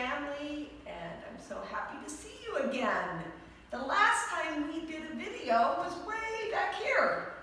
family, and I'm so happy to see you again. The last time we did a video was way back here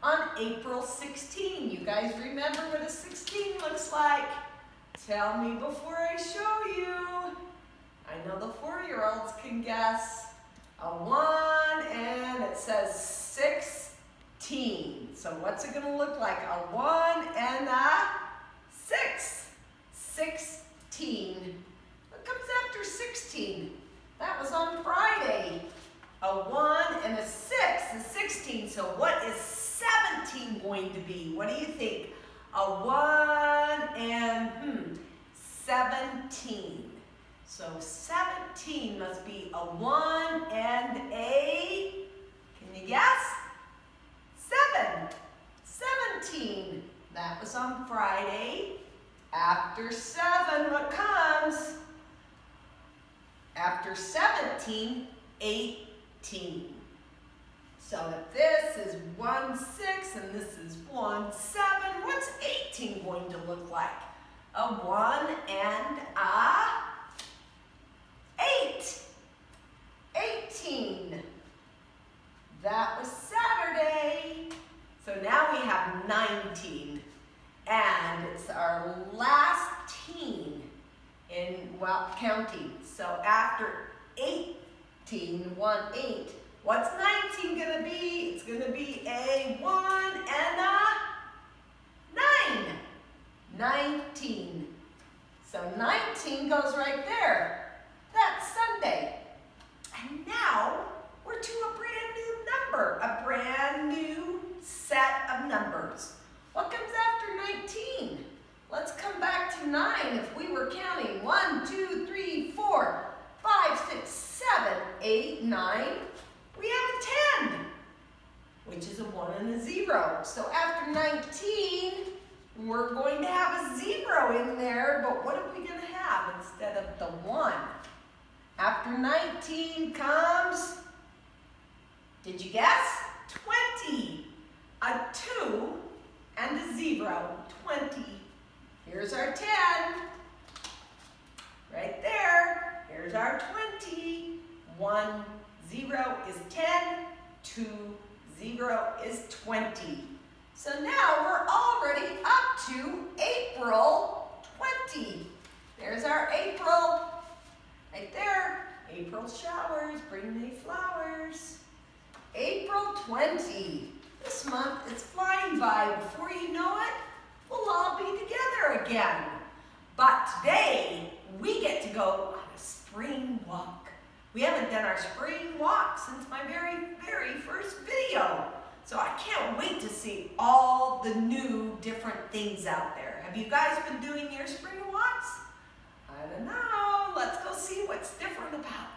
on April 16. You guys remember what a 16 looks like? Tell me before I show you. I know the 4-year-olds can guess. A 1 and it says 16. So what's it going to look like? A 1 and a 6. 16. What comes after 16? That was on Friday. A 1 and a 6 is 16. So what is 17 going to be? What do you think? A 1 and 17. So 17 must be a 1 and a, can you guess? 7. 17. That was on Friday. After 7, what comes? After 17, 18. So if this is 1, 6 and this is 1, 7, what's 18 going to look like? A 1 and a 8. 18. That was Saturday. So now we have 19. And it's our last teen in, well, counting. So after 18, 1, 8, what's 19 going to be? It's going to be a 1 and a 9. 19. So 19 goes right there. That's Sunday. And now we're to a brand new number, a brand new set of numbers. What comes after 19? Let's come back to 9 if we were counting. 1, 2, 3, 4, 5, 6, 7, 8, 9. We have a 10, which is a 1 and a 0. So after 19, we're going to have a 0 in there, but what are we going to have instead of the 1? After 19 comes, did you guess? 20. A 2 and a 0. 20. Here's our 10. Right there. Here's our 20. 1, 0 is 10. 2, 0 is 20. So now we're already up to April 20. There's our April. Right there. April showers bring May flowers. April 20. This month is flying by. Before you know it, we'll all be together again. But today, we get to go on a spring walk. We haven't done our spring walk since my very, very first video. So I can't wait to see all the new different things out there. Have you guys been doing your spring walks? I don't know. Let's go see what's different about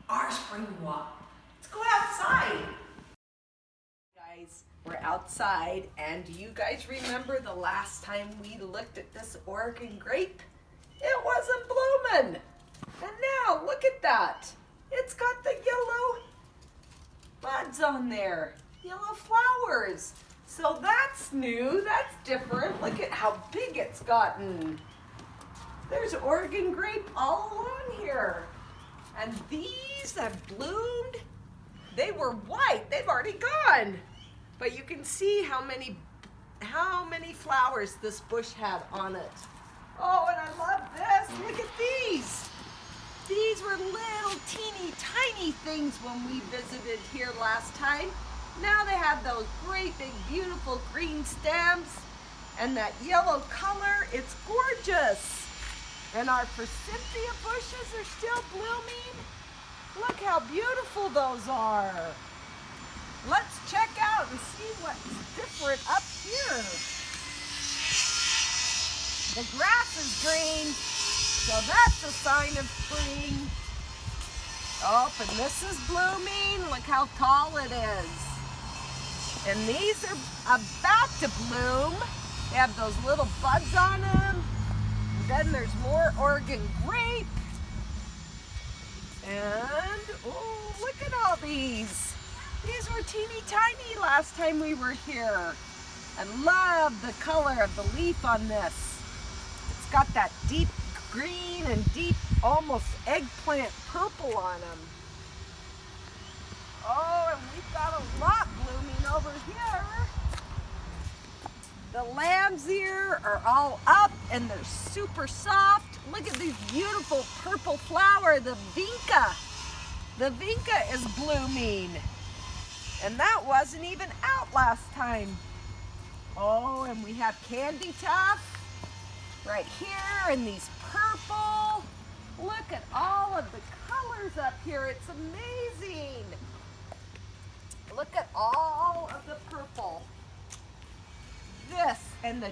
our spring walk. Let's go outside. Guys, we're outside, and do you guys remember the last time we looked at this Oregon grape? It wasn't blooming. And now, look at that. It's got the yellow buds on there. Yellow flowers. So that's new, that's different. Look at how big it's gotten. There's Oregon grape all along here. And these have bloomed. They were white, they've already gone. But you can see how many flowers this bush had on it. Oh, and I love this, look at these. These were little teeny tiny things when we visited here last time. Now they have those great big beautiful green stems and that yellow color. It's gorgeous. And our forsythia bushes are still blooming. Look how beautiful those are. Let's check out and see what's different up here. The grass is green, so that's a sign of spring. Oh, and this is blooming. Look how tall it is. And these are about to bloom. They have those little buds on them. And then there's more Oregon grape. And, oh, look at all these. These were teeny tiny last time we were here. I love the color of the leaf on this. It's got that deep green and deep, almost eggplant purple on them. Oh, and we've got a lot blooming over here. The lamb's ear are all up and they're super soft. Look at these beautiful purple flower, the vinca. The vinca is blooming. And that wasn't even out last time. Oh, and we have candy tuft right here and these purple. Look at all of the colors up here. It's amazing. Look at all of the purple. This and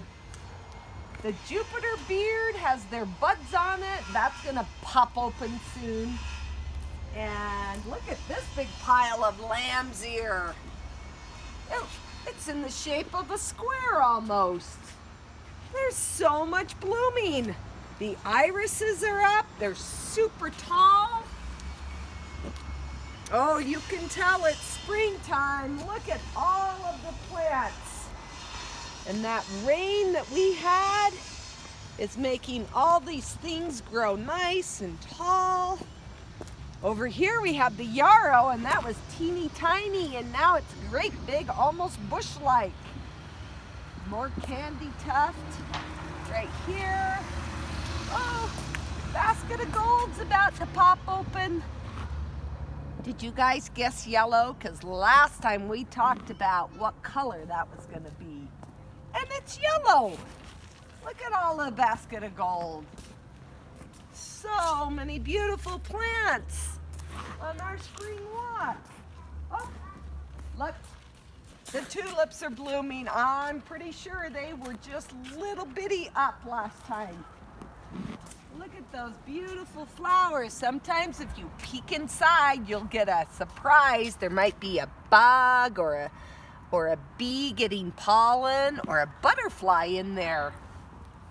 the Jupiter beard has their buds on it. That's gonna pop open soon. And look at this big pile of lamb's ear. Oh, it's in the shape of a square almost. There's so much blooming. The irises are up. They're super tall. Oh, you can tell it's springtime. Look at all of the plants. And that rain that we had is making all these things grow nice and tall. Over here we have the yarrow, and that was teeny tiny, and now it's great big, almost bush-like. More candy tuft right here. Oh, basket of gold's about to pop open. Did you guys guess yellow? Because last time we talked about what color that was going to be. And it's yellow. Look at all the basket of gold. So many beautiful plants on our spring walk. Oh, look, the tulips are blooming. I'm pretty sure they were just little bitty up last time. Look at those beautiful flowers. Sometimes if you peek inside, you'll get a surprise. There might be a bug or a bee getting pollen or a butterfly in there.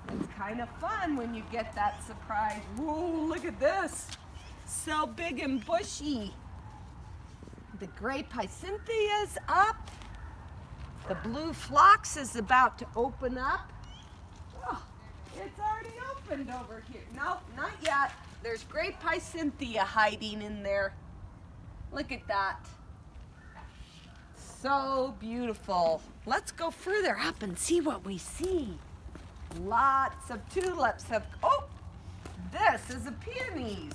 It's kind of fun when you get that surprise. Whoa, look at this. So big and bushy. The grape hyacinthia is up. The blue phlox is about to open up. Oh, it's already opened over here. Nope, not yet. There's grape hyacinthia hiding in there. Look at that. So beautiful. Let's go further up and see what we see. Lots of tulips have, oh, this is a peonies.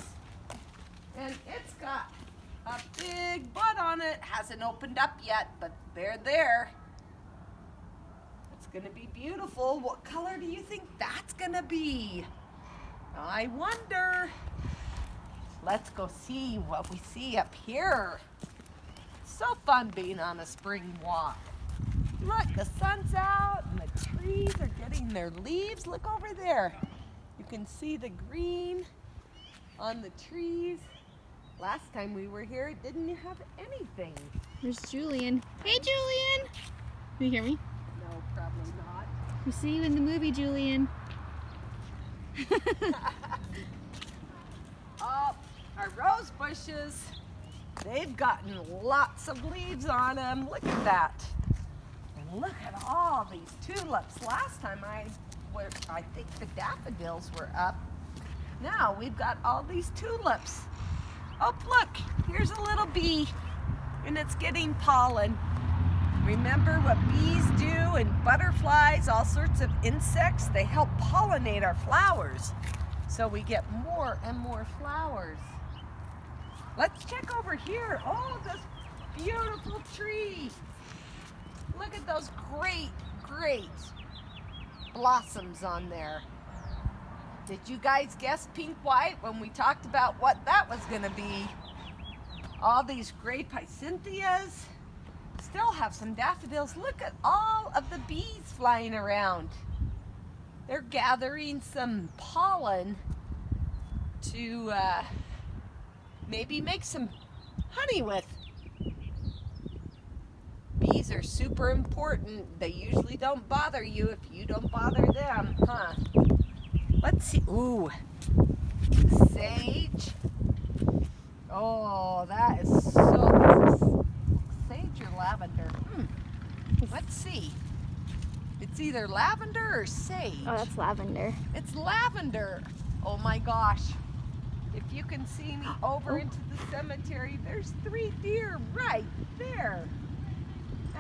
And it's got a big bud on it. Hasn't opened up yet, but they're there. It's gonna be beautiful. What color do you think that's gonna be? I wonder. Let's go see what we see up here. So fun being on a spring walk. Look, the sun's out and the trees are getting their leaves. Look over there. You can see the green on the trees. Last time we were here, it didn't have anything. There's Julian. Hey, Julian! Can you hear me? No, probably not. We see you in the movie, Julian. Oh, our rose bushes. They've gotten lots of leaves on them. Look at that. And look at all these tulips. Last time I think the daffodils were up. Now we've got all these tulips. Oh, look, here's a little bee, and it's getting pollen. Remember what bees do and butterflies, all sorts of insects? They help pollinate our flowers, so we get more and more flowers. Let's check over here. Oh, this beautiful tree. Look at those great, great blossoms on there. Did you guys guess pink white when we talked about what that was going to be? All these grape hyacintheas. Still have some daffodils. Look at all of the bees flying around. They're gathering some pollen to maybe make some honey with. Bees are super important. They usually don't bother you if you don't bother them, huh? Let's see. Ooh, sage. Oh, that is so. Sage or lavender? Let's see. It's either lavender or sage. Oh, that's lavender. It's lavender. Oh my gosh. If you can see me over into the cemetery, there's 3 deer right there.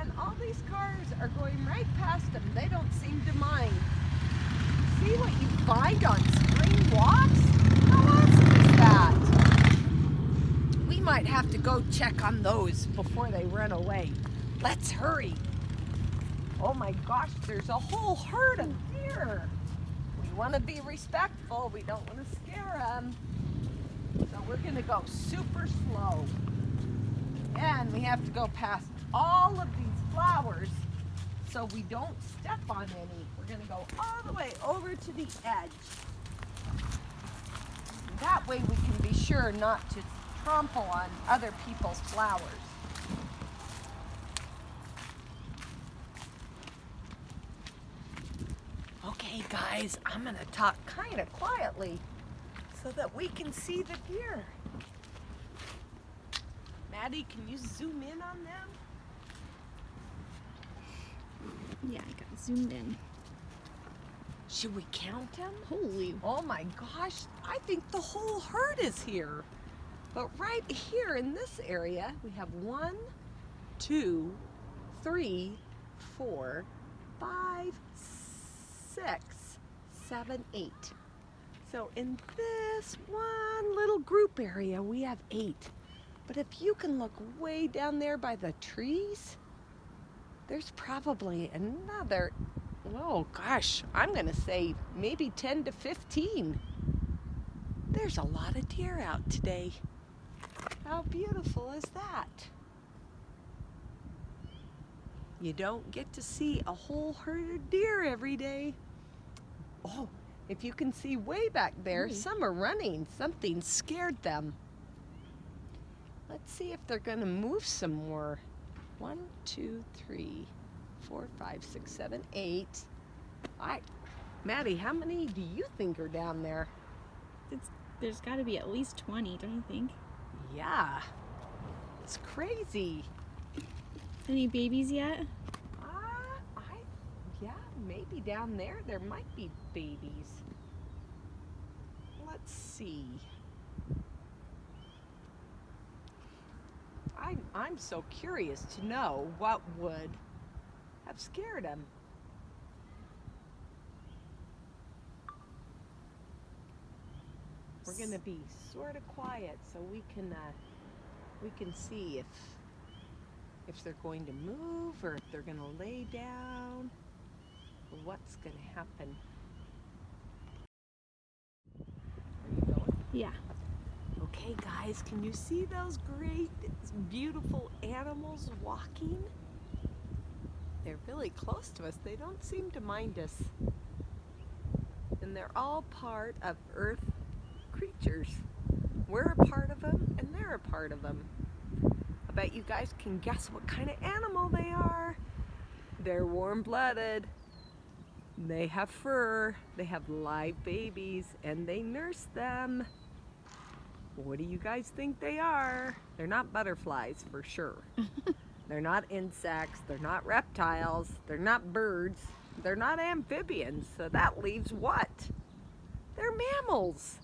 And all these cars are going right past them. They don't seem to mind. See what you find on spring walks? How awesome is that? We might have to go check on those before they run away. Let's hurry. Oh my gosh, there's a whole herd of deer. We want to be respectful. We don't want to scare them. So we're going to go super slow. And we have to go past all of these flowers so we don't step on any. We're going to go all the way over to the edge. That way we can be sure not to trample on other people's flowers. Okay guys, I'm going to talk kind of quietly so that we can see the deer. Maddie, can you zoom in on them? Yeah, I got zoomed in. Should we count them? Holy. Oh my gosh, I think the whole herd is here. But right here in this area, we have 1, 2, 3, 4, 5, 6, 7, 8. So in this one little group area, we have 8. But if you can look way down there by the trees, there's probably another, oh gosh, I'm gonna say maybe 10 to 15. There's a lot of deer out today. How beautiful is that? You don't get to see a whole herd of deer every day. Oh, if you can see way back there, some are running. Something scared them. Let's see if they're gonna move some more. 1, 2, 3, 4, 5, 6, 7, 8. Maddie, how many do you think are down there? There's got to be at least 20, don't you think? Yeah, it's crazy. Any babies yet? Yeah, maybe down there might be babies. Let's see. I'm so curious to know what would have scared him. We're gonna be sort of quiet so we can see if they're going to move or if they're gonna lay down or what's gonna happen. Are you going? Yeah. Okay guys, can you see those great, beautiful animals walking? They're really close to us. They don't seem to mind us. And they're all part of Earth creatures. We're a part of them and they're a part of them. I bet you guys can guess what kind of animal they are. They're warm-blooded. They have fur. They have live babies and they nurse them. What do you guys think they are? They're not butterflies for sure. They're not insects. They're not reptiles. They're not birds. They're not amphibians. So that leaves what? They're mammals.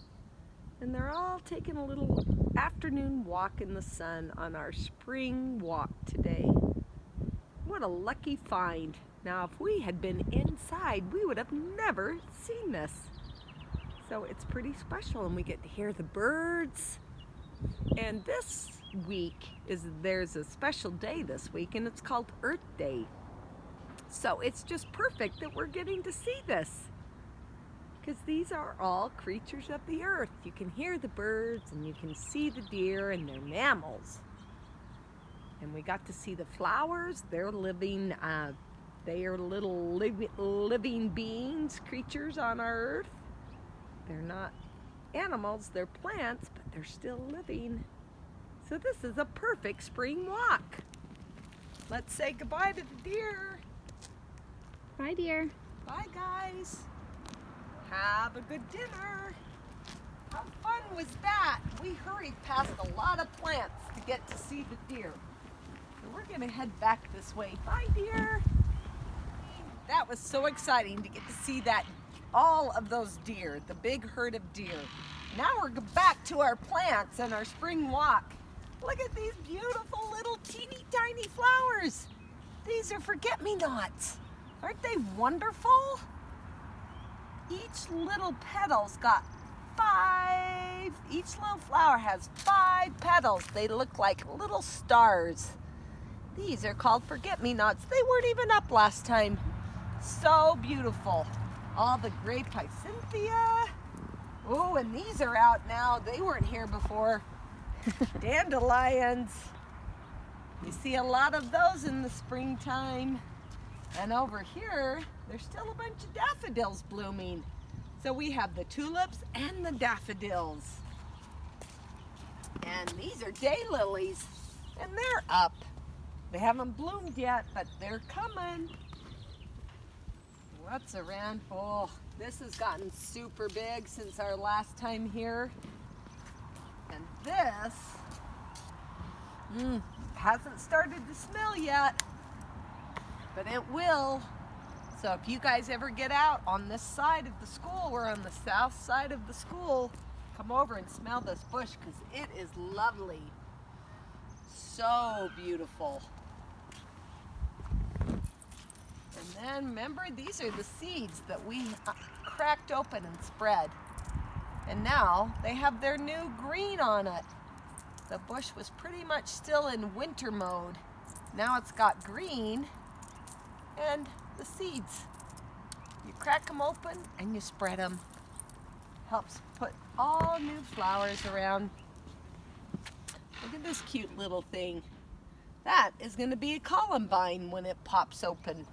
And they're all taking a little afternoon walk in the sun on our spring walk today. What a lucky find. Now, if we had been inside, we would have never seen this. So it's pretty special, and we get to hear the birds. And this week there's a special day this week, and it's called Earth Day. So it's just perfect that we're getting to see this, because these are all creatures of the earth. You can hear the birds, and you can see the deer, and they're mammals. And we got to see the flowers. They're living, they are little living beings, creatures on our earth. They're not animals, they're plants, but they're still living. So this is a perfect spring walk. Let's say goodbye to the deer. Bye, dear. Bye, guys. Have a good dinner. How fun was that? We hurried past a lot of plants to get to see the deer. So we're gonna head back this way. Bye, dear. That was so exciting to get to see that all of those deer, the big herd of deer. Now we're back to our plants and our spring walk. Look at these beautiful little teeny tiny flowers. These are forget-me-nots. Aren't they wonderful? Each little petal's got 5. Each little flower has 5 petals. They look like little stars. These are called forget-me-nots. They weren't even up last time. So beautiful. All the gray Picynthia. Oh, and these are out now. They weren't here before. Dandelions. You see a lot of those in the springtime. And over here, there's still a bunch of daffodils blooming. So we have the tulips and the daffodils. And these are daylilies, and they're up. They haven't bloomed yet, but they're coming. What's around? Oh, this has gotten super big since our last time here. And this hasn't started to smell yet, but it will. So if you guys ever get out on this side of the school, we're on the south side of the school, come over and smell this bush because it is lovely. So beautiful. And then remember, these are the seeds that we cracked open and spread. And now they have their new green on it. The bush was pretty much still in winter mode. Now it's got green and the seeds. You crack them open and you spread them. Helps put all new flowers around. Look at this cute little thing. That is going to be a columbine when it pops open.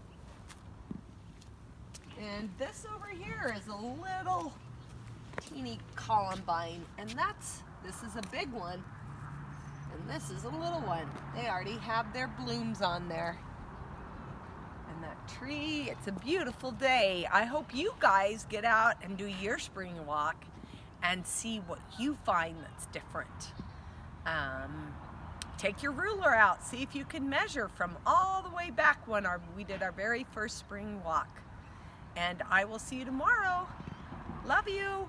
And this over here is a little teeny columbine, and this is a big one, and this is a little one. They already have their blooms on there. And that tree, it's a beautiful day. I hope you guys get out and do your spring walk and see what you find that's different. Take your ruler out, see if you can measure from all the way back when we did our very first spring walk. And I will see you tomorrow. Love you.